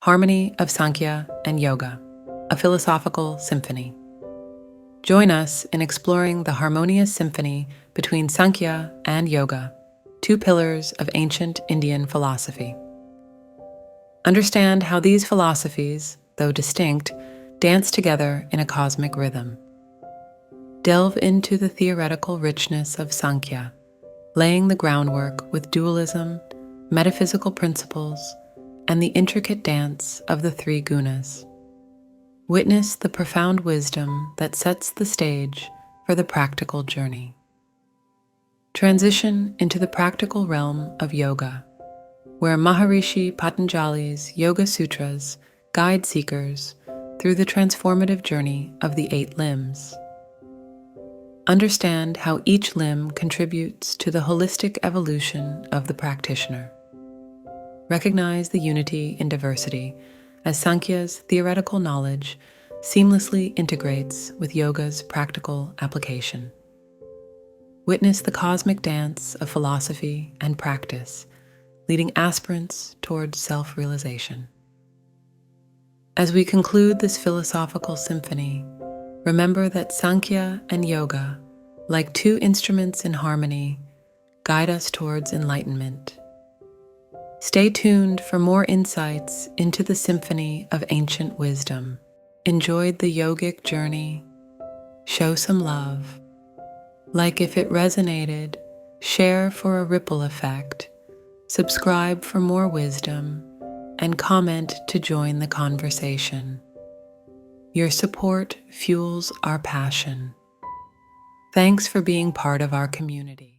Harmony of Sankhya and Yoga, a philosophical symphony. Join us in exploring the harmonious symphony between Sankhya and Yoga, two pillars of ancient Indian philosophy. Understand how these philosophies, though distinct, dance together in a cosmic rhythm. Delve into the theoretical richness of Sankhya, laying the groundwork with dualism, metaphysical principles, and the intricate dance of the three gunas. Witness the profound wisdom that sets the stage for the practical journey. Transition into the practical realm of yoga, where Maharishi Patanjali's Yoga Sutras guide seekers through the transformative journey of the 8 limbs. Understand how each limb contributes to the holistic evolution of the practitioner. Recognize the unity in diversity as Sankhya's theoretical knowledge seamlessly integrates with yoga's practical application. Witness the cosmic dance of philosophy and practice, leading aspirants towards self-realization. As we conclude this philosophical symphony, remember that Sankhya and Yoga, like two instruments in harmony, guide us towards enlightenment. Stay tuned for more insights into the symphony of ancient wisdom. Enjoyed the yogic journey? Show some love. Like if it resonated, share for a ripple effect, subscribe for more wisdom, and comment to join the conversation. Your support fuels our passion. Thanks for being part of our community.